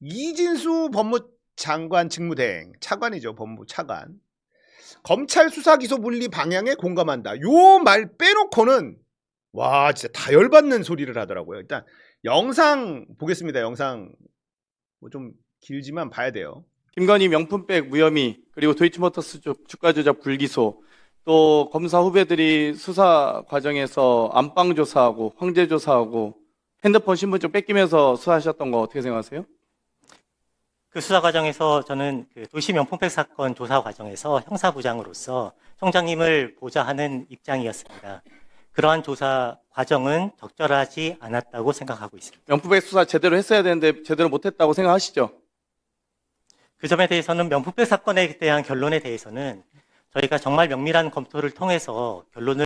이진수 법무장관 직무대행 차관이죠. 법무부 차관. 검찰 수사 기소 분리 방향에 공감한다. 요 말 빼놓고는 와 진짜 다 열받는 소리를 하더라고요. 일단 영상 보겠습니다. 영상 뭐 좀 길지만 봐야 돼요. 김건희 명품백 무혐의, 그리고 도이치모터스 쪽 주가 조작 불기소, 또 검사 후배들이 수사 과정에서 안방 조사하고 황제 조사하고 핸드폰 신분증 뺏기면서 수사하셨던 거 어떻게 생각하세요? 그 수사 과정에서 저는 그 도시 명품백 사건 조사 과정에서 형사부장으로서 총장님을 보좌하는 입장이었습니다. 그러한 조사 과정은 적절하지 않았다고 생각하고 있습니다. 명품백 수사 제대로 했어야 되는데 제대로 못했다고 생각하시죠? 그 점에 대해서는 명품백 사건에 대한 결론에 대해서는 저희가 정말 면밀한 검토를 통해서 결론을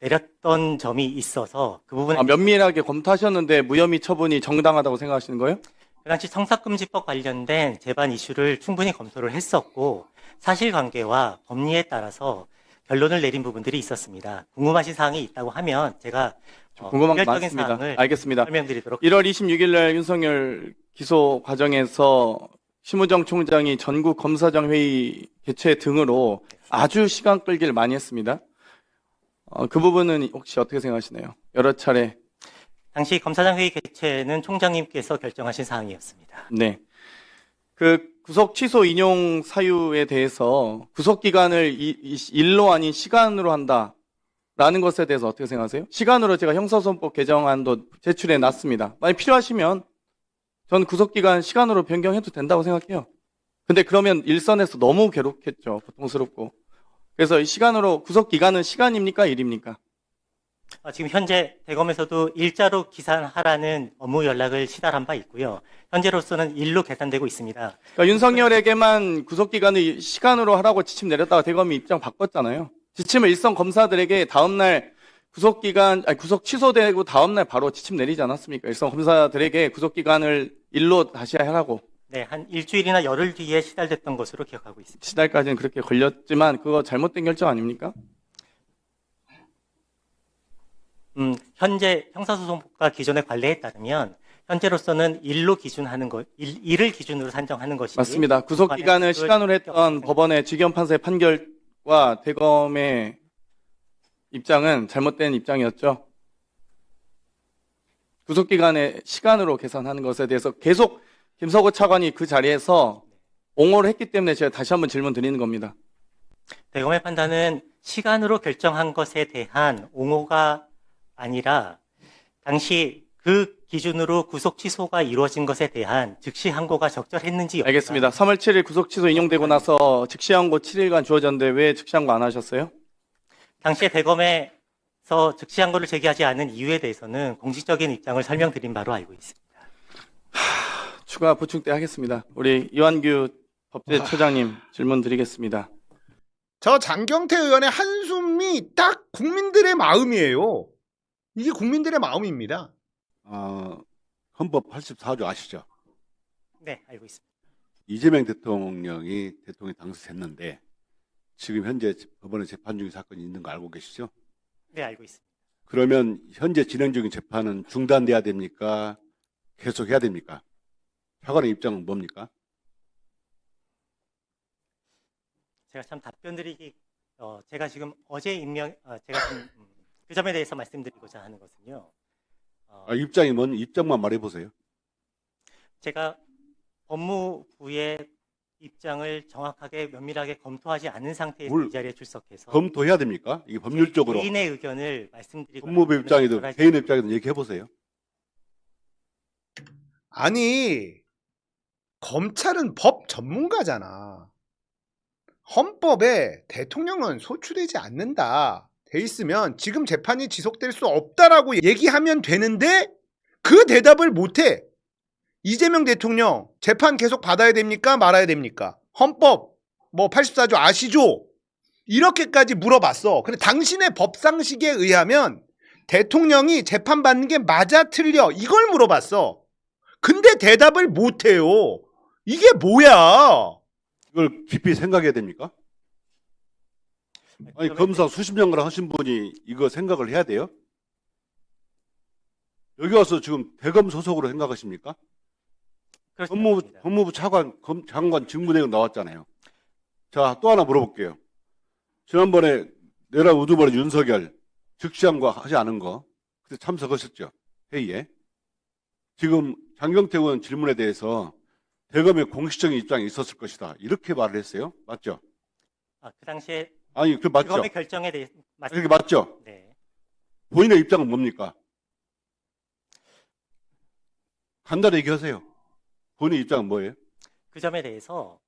내렸던 점이 있어서 그 부분에 면밀하게 검토하셨는데 무혐의 처분이 정당하다고 생각하시는 거예요? 그 당시 청사금지법 관련된 재반 이슈를 충분히 검토를 했었고 사실관계와 법리에 따라서 결론을 내린 부분들이 있었습니다. 궁금하신 사항이 있다고 하면 제가 궁금한 거 특별적인 많습니다. 사항을 알겠습니다. 설명드리도록 1월 26일 날 윤석열 기소 과정에서 심우정 총장이 전국 검사장 회의 개최 등으로 아주 시간 끌기를 많이 했습니다. 그 부분은 혹시 어떻게 생각하시나요? 여러 차례. 당시 검사장 회의 개최는 총장님께서 결정하신 사항이었습니다. 네. 그 구속 취소 인용 사유에 대해서 구속 기간을 일로 아닌 시간으로 한다라는 것에 대해서 어떻게 생각하세요? 시간으로 제가 형사소송법 개정안도 제출해 놨습니다. 만약 필요하시면 전 구속 기간 시간으로 변경해도 된다고 생각해요. 근데 그러면 일선에서 너무 괴롭겠죠. 고통스럽고. 그래서 이 시간으로 구속 기간은 시간입니까? 일입니까? 지금 현재 대검에서도 일자로 기산하라는 업무 연락을 시달한 바 있고요. 현재로서는 일로 계산되고 있습니다. 그러니까 윤석열에게만 구속 기간을 시간으로 하라고 지침 내렸다가 대검이 입장 바꿨잖아요. 지침을 일선 검사들에게 다음날 구속 취소되고 다음날 바로 지침 내리지 않았습니까? 일선 검사들에게 구속 기간을 일로 다시 하라고. 네, 한 일주일이나 열흘 뒤에 시달됐던 것으로 기억하고 있습니다. 시달까지는 그렇게 걸렸지만 그거 잘못된 결정 아닙니까? 현재 형사소송법과 기존의 관례에 따르면 현재로서는 일로 기준하는 것, 일을 기준으로 산정하는 것이 맞습니다. 구속 기간을 시간으로 했던 법원의 지경 판사의 판결과 대검의 입장은 잘못된 입장이었죠. 구속 기간의 시간으로 계산하는 것에 대해서 계속 김석호 차관이 그 자리에서 옹호를 했기 때문에 제가 다시 한번 질문 드리는 겁니다. 대검의 판단은 시간으로 결정한 것에 대한 옹호가 아니라 당시 그 기준으로 구속 취소가 이루어진 것에 대한 즉시 항고가 적절했는지 여부가 알겠습니다. 3월 7일 구속 취소 인용되고 나서 즉시 항고 7일간 주어졌는데 왜 즉시 항고 안 하셨어요? 당시에 대검에서 즉시 항고를 제기하지 않은 이유에 대해서는 공식적인 입장을 설명드린 바로 알고 있습니다. 추가 보충 때 하겠습니다. 우리 이완규 법제처장님 질문 드리겠습니다. 저 장경태 의원의 한숨이 딱 국민들의 마음이에요. 이게 국민들의 마음입니다. 헌법 84조 아시죠? 네, 알고 있습니다. 이재명 대통령이 대통령 당선됐는데 지금 현재 법원에 재판 중인 사건이 있는 거 알고 계시죠? 네, 알고 있습니다. 그러면 현재 진행 중인 재판은 중단돼야 됩니까? 계속해야 됩니까? 차관의 입장은 뭡니까? 제가 참 답변드리기 제가 지금 어제 제가 좀 그 점에 대해서 말씀드리고자 하는 것은요. 입장이 입장만 말해보세요. 제가 법무부의 입장을 정확하게 면밀하게 검토하지 않은 상태에서 이 자리에 출석해서 검토해야 됩니까? 이게 법률적으로. 개인의 의견을 말씀드리고 법무부 입장이든 개인 입장이든 얘기해보세요. 아니 검찰은 법 전문가잖아. 헌법에 대통령은 소추되지 않는다 돼 있으면 지금 재판이 지속될 수 없다라고 얘기하면 되는데 그 대답을 못해. 이재명 대통령 재판 계속 받아야 됩니까? 말아야 됩니까? 헌법 84조 아시죠? 이렇게까지 물어봤어. 근데 당신의 법상식에 의하면 대통령이 재판받는 게 맞아 틀려 이걸 물어봤어. 근데 대답을 못해요. 이게 뭐야? 이걸 깊이 생각해야 됩니까? 아니 검사 수십 년간 하신 분이 이거 생각을 해야 돼요? 여기 와서 지금 대검 소속으로 생각하십니까? 그렇습니다. 법무부 장관 직무 내용 나왔잖아요. 자, 또 하나 물어볼게요. 지난번에 내란 우두머리 윤석열 즉시함과 하지 않은 거 그때 참석하셨죠? 회의에. 지금 장경태 의원 질문에 대해서 대검의 공식적인 입장이 있었을 것이다. 이렇게 말을 했어요. 맞죠? 그 당시에 아니, 그 맞죠? 대검의 결정에 대해 이렇게 맞죠? 네. 본인의 입장은 뭡니까? 간단히 얘기하세요. 본인의 입장은 뭐예요? 그 점에 대해서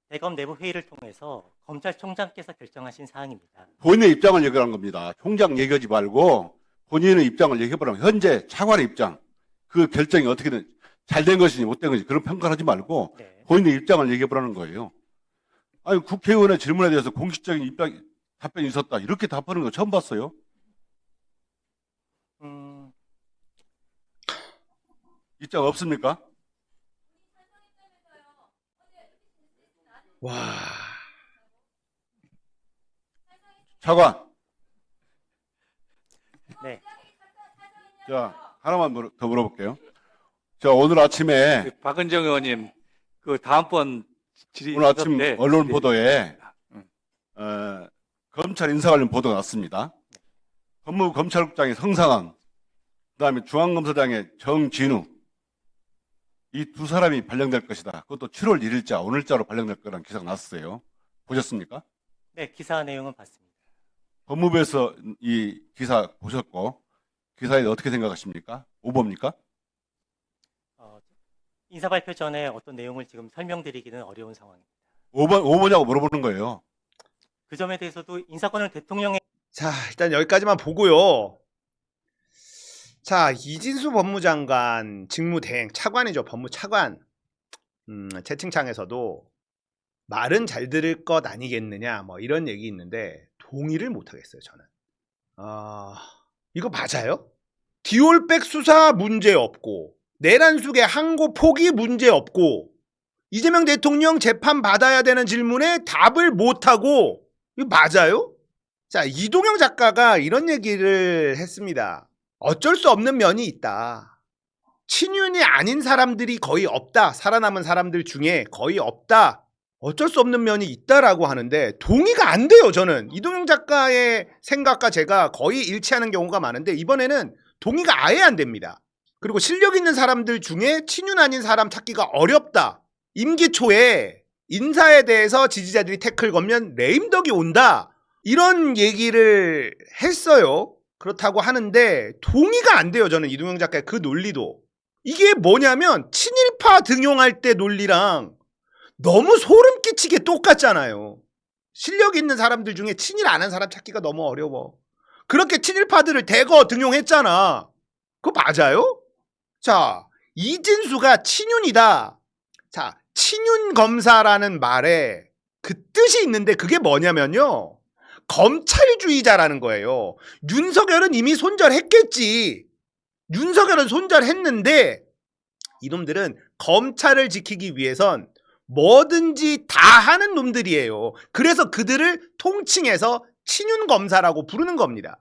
대검 내부 회의를 통해서 검찰총장께서 결정하신 사항입니다. 본인의 입장을 얘기하는 겁니다. 총장 얘기하지 말고 본인의 입장을 얘기해보라면 현재 차관의 입장, 그 결정이 어떻게든 잘 된 것인지 못 된 것인지 그런 평가를 하지 말고 네. 본인의 입장을 얘기해보라는 거예요. 아니, 국회의원의 질문에 대해서 공식적인 답변이 있었다. 이렇게 답하는 거 처음 봤어요. 입장 없습니까? 와. 차관. 네. 자, 하나만 더 물어볼게요. 자, 오늘 아침에, 박은정 의원님, 그 다음번 질의 오늘 아침 때 언론 보도에, 음. 검찰 인사 관련 보도가 났습니다. 법무부 검찰국장의 성상환, 그 다음에 중앙검사장의 정진우, 이 두 사람이 발령될 것이다. 그것도 7월 1일자, 오늘자로 발령될 거라는 기사가 났어요. 보셨습니까? 네, 기사 내용은 봤습니다. 법무부에서 이 기사 보셨고, 기사에 대해 어떻게 생각하십니까? 오보입니까? 인사 발표 전에 어떤 내용을 지금 설명드리기는 어려운 상황입니다. 오보냐고 물어보는 거예요. 그 점에 대해서도 인사권을 대통령의 자, 일단 여기까지만 보고요. 자, 이진수 법무장관 직무대행 차관이죠. 법무차관. 채팅창에서도 말은 잘 들을 것 아니겠느냐 뭐 이런 얘기 있는데 동의를 못 하겠어요, 저는. 이거 맞아요? 디올백 수사 문제 없고 내란 수계 항고 포기 문제 없고 이재명 대통령 재판 받아야 되는 질문에 답을 못 하고 이거 맞아요? 자, 이동영 작가가 이런 얘기를 했습니다. 어쩔 수 없는 면이 있다. 친윤이 아닌 사람들이 거의 없다. 살아남은 사람들 중에 거의 없다. 어쩔 수 없는 면이 있다라고 하는데 동의가 안 돼요, 저는. 이동영 작가의 생각과 제가 거의 일치하는 경우가 많은데 이번에는 동의가 아예 안 됩니다. 그리고 실력 있는 사람들 중에 친윤 아닌 사람 찾기가 어렵다. 임기 초에 인사에 대해서 지지자들이 태클 걸면 레임덕이 온다. 이런 얘기를 했어요. 그렇다고 하는데 동의가 안 돼요, 저는. 이동영 작가의 그 논리도. 이게 뭐냐면 친일파 등용할 때 논리랑 너무 소름 끼치게 똑같잖아요. 실력 있는 사람들 중에 친일 안 한 사람 찾기가 너무 어려워. 그렇게 친일파들을 대거 등용했잖아. 그거 맞아요? 자, 이진수가 친윤이다. 자, 친윤 검사라는 말에 그 뜻이 있는데 그게 뭐냐면요. 검찰주의자라는 거예요. 윤석열은 이미 손절했겠지. 윤석열은 손절했는데 이놈들은 검찰을 지키기 위해선 뭐든지 다 하는 놈들이에요. 그래서 그들을 통칭해서 친윤검사라고 부르는 겁니다.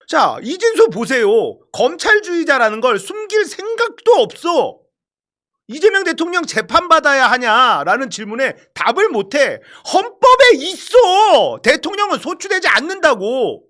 자, 이진수 보세요. 검찰주의자라는 걸 숨길 생각도 없어. 이재명 대통령 재판받아야 하냐라는 질문에 답을 못해. 헌법에 있어. 대통령은 소추되지 않는다고.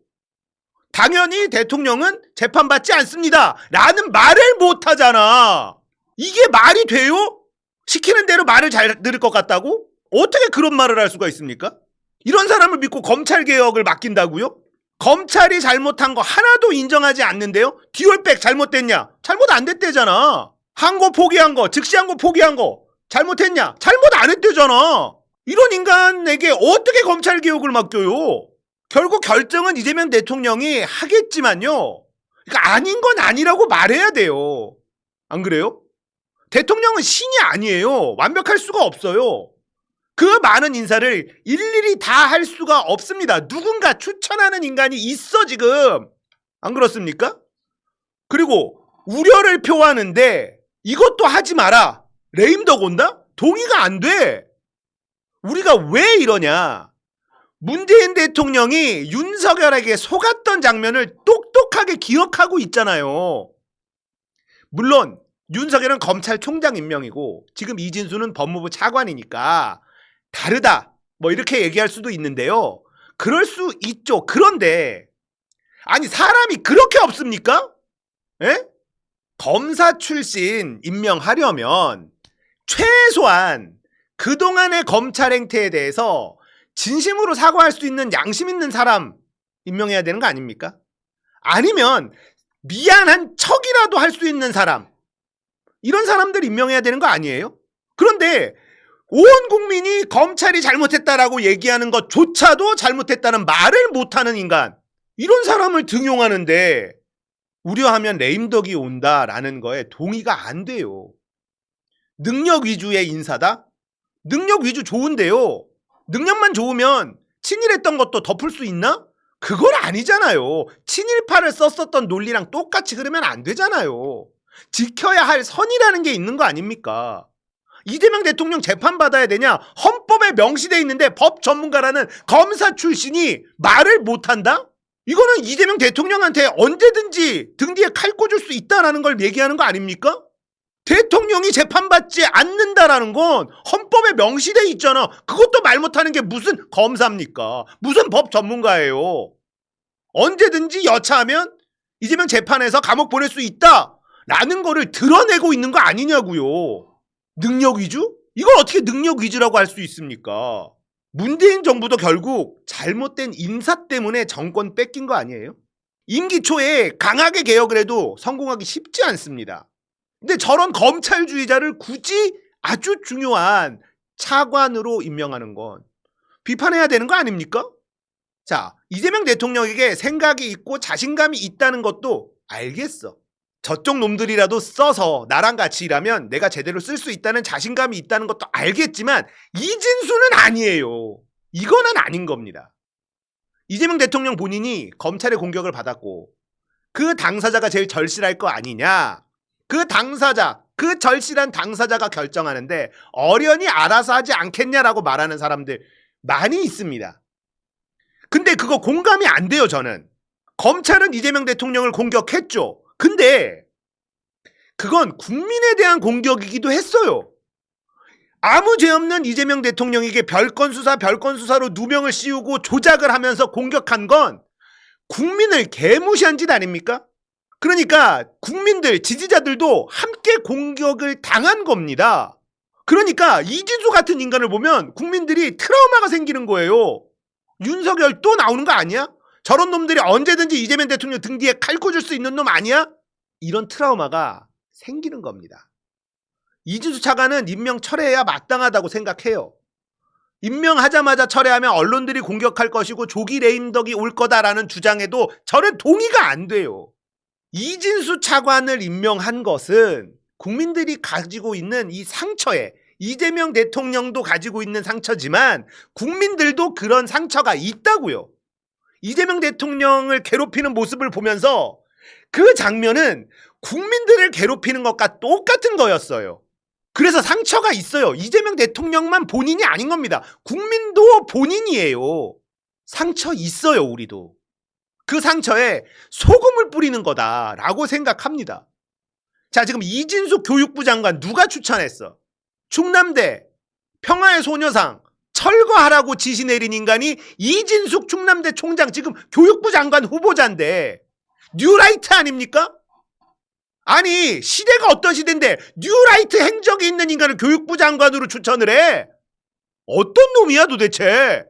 당연히 대통령은 재판받지 않습니다. 라는 말을 못하잖아. 이게 말이 돼요? 시키는 대로 말을 잘 들을 것 같다고? 어떻게 그런 말을 할 수가 있습니까? 이런 사람을 믿고 검찰개혁을 맡긴다고요? 검찰이 잘못한 거 하나도 인정하지 않는데요? 디올백 잘못됐냐? 잘못 안 됐대잖아. 항고 포기한 거, 즉시항고 포기한 거 잘못했냐? 잘못 안 했대잖아. 이런 인간에게 어떻게 검찰개혁을 맡겨요? 결국 결정은 이재명 대통령이 하겠지만요. 그러니까 아닌 건 아니라고 말해야 돼요. 안 그래요? 대통령은 신이 아니에요. 완벽할 수가 없어요. 그 많은 인사를 일일이 다 할 수가 없습니다. 누군가 추천하는 인간이 있어 지금. 안 그렇습니까? 그리고 우려를 표하는데 이것도 하지 마라. 레임덕 온다? 동의가 안 돼. 우리가 왜 이러냐. 문재인 대통령이 윤석열에게 속았던 장면을 똑똑하게 기억하고 있잖아요. 물론 윤석열은 검찰총장 임명이고 지금 이진수는 법무부 차관이니까 다르다. 뭐 이렇게 얘기할 수도 있는데요. 그럴 수 있죠. 그런데 아니 사람이 그렇게 없습니까? 예? 검사 출신 임명하려면 최소한 그동안의 검찰 행태에 대해서 진심으로 사과할 수 있는 양심 있는 사람 임명해야 되는 거 아닙니까? 아니면 미안한 척이라도 할 수 있는 사람, 이런 사람들 임명해야 되는 거 아니에요? 그런데 온 국민이 검찰이 잘못했다라고 얘기하는 것조차도 잘못했다는 말을 못하는 인간, 이런 사람을 등용하는데 우려하면 레임덕이 온다라는 거에 동의가 안 돼요. 능력 위주의 인사다? 능력 위주 좋은데요. 능력만 좋으면 친일했던 것도 덮을 수 있나? 그건 아니잖아요. 친일파를 썼었던 논리랑 똑같이 그러면 안 되잖아요. 지켜야 할 선이라는 게 있는 거 아닙니까? 이재명 대통령 재판받아야 되냐? 헌법에 명시되어 있는데 법 전문가라는 검사 출신이 말을 못한다? 이거는 이재명 대통령한테 언제든지 등 뒤에 칼 꽂을 수 있다라는 걸 얘기하는 거 아닙니까? 대통령이 재판받지 않는다라는 건 헌법에 명시되어 있잖아. 그것도 말 못하는 게 무슨 검사입니까? 무슨 법 전문가예요? 언제든지 여차하면 이재명 재판에서 감옥 보낼 수 있다라는 거를 드러내고 있는 거 아니냐고요. 능력 위주? 이걸 어떻게 능력 위주라고 할 수 있습니까? 문재인 정부도 결국 잘못된 인사 때문에 정권 뺏긴 거 아니에요? 임기 초에 강하게 개혁을 해도 성공하기 쉽지 않습니다. 근데 저런 검찰주의자를 굳이 아주 중요한 차관으로 임명하는 건 비판해야 되는 거 아닙니까? 자, 이재명 대통령에게 생각이 있고 자신감이 있다는 것도 알겠어. 저쪽 놈들이라도 써서 나랑 같이 일하면 내가 제대로 쓸 수 있다는 자신감이 있다는 것도 알겠지만 이진수는 아니에요. 이거는 아닌 겁니다. 이재명 대통령 본인이 검찰의 공격을 받았고 그 당사자가 제일 절실할 거 아니냐. 그 당사자, 그 절실한 당사자가 결정하는데 어련히 알아서 하지 않겠냐라고 말하는 사람들 많이 있습니다. 근데 그거 공감이 안 돼요, 저는. 검찰은 이재명 대통령을 공격했죠. 근데 그건 국민에 대한 공격이기도 했어요. 아무 죄 없는 이재명 대통령에게 별건 수사로 누명을 씌우고 조작을 하면서 공격한 건 국민을 개무시한 짓 아닙니까? 그러니까 국민들, 지지자들도 함께 공격을 당한 겁니다. 그러니까 이진수 같은 인간을 보면 국민들이 트라우마가 생기는 거예요. 윤석열 또 나오는 거 아니야? 저런 놈들이 언제든지 이재명 대통령 등 뒤에 칼 꽂을 수 있는 놈 아니야? 이런 트라우마가 생기는 겁니다. 이진수 차관은 임명 철회해야 마땅하다고 생각해요. 임명하자마자 철회하면 언론들이 공격할 것이고 조기 레임덕이 올 거다라는 주장에도 저는 동의가 안 돼요. 이진수 차관을 임명한 것은 국민들이 가지고 있는 이 상처에, 이재명 대통령도 가지고 있는 상처지만 국민들도 그런 상처가 있다고요. 이재명 대통령을 괴롭히는 모습을 보면서 그 장면은 국민들을 괴롭히는 것과 똑같은 거였어요. 그래서 상처가 있어요. 이재명 대통령만 본인이 아닌 겁니다. 국민도 본인이에요. 상처 있어요, 우리도. 그 상처에 소금을 뿌리는 거다라고 생각합니다. 자, 지금 이진수 교육부 장관 누가 추천했어? 충남대 평화의 소녀상 철거하라고 지시 내린 인간이 이진숙 충남대 총장, 지금 교육부 장관 후보자인데 뉴라이트 아닙니까? 아니, 시대가 어떤 시대인데 뉴라이트 행적이 있는 인간을 교육부 장관으로 추천을 해? 어떤 놈이야 도대체?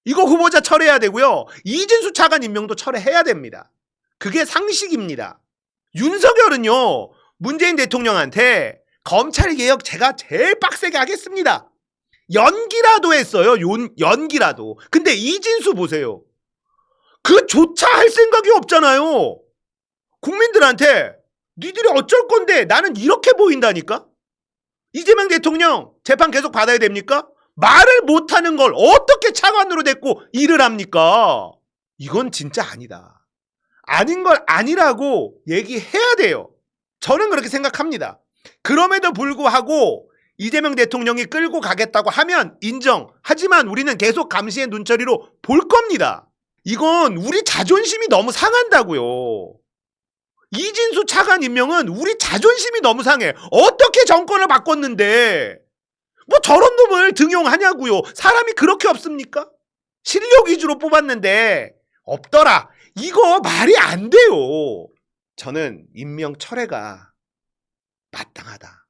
이거 후보자 철회해야 되고요. 이진수 차관 임명도 철회해야 됩니다. 그게 상식입니다. 윤석열은요, 문재인 대통령한테 검찰개혁 제가 제일 빡세게 하겠습니다. 연기라도 했어요. 연기라도. 근데 이진수 보세요. 그조차 할 생각이 없잖아요. 국민들한테 니들이 어쩔 건데 나는 이렇게 보인다니까? 이재명 대통령 재판 계속 받아야 됩니까? 말을 못하는 걸 어떻게 차관으로 됐고 일을 합니까? 이건 진짜 아니다. 아닌 걸 아니라고 얘기해야 돼요. 저는 그렇게 생각합니다. 그럼에도 불구하고 이재명 대통령이 끌고 가겠다고 하면 인정. 하지만 우리는 계속 감시의 눈초리로 볼 겁니다. 이건 우리 자존심이 너무 상한다고요. 이진수 차관 임명은 우리 자존심이 너무 상해. 어떻게 정권을 바꿨는데 뭐 저런 놈을 등용하냐고요. 사람이 그렇게 없습니까? 실력 위주로 뽑았는데 없더라. 이거 말이 안 돼요. 저는 임명 철회가 마땅하다.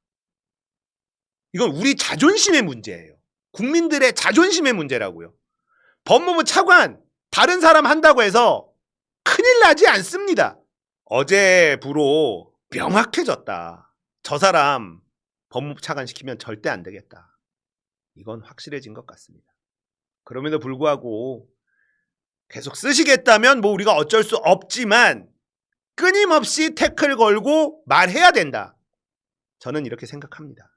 이건 우리 자존심의 문제예요. 국민들의 자존심의 문제라고요. 법무부 차관 다른 사람 한다고 해서 큰일 나지 않습니다. 어제부로 명확해졌다. 저 사람 법무부 차관 시키면 절대 안 되겠다. 이건 확실해진 것 같습니다. 그럼에도 불구하고 계속 쓰시겠다면 뭐 우리가 어쩔 수 없지만 끊임없이 태클 걸고 말해야 된다. 저는 이렇게 생각합니다.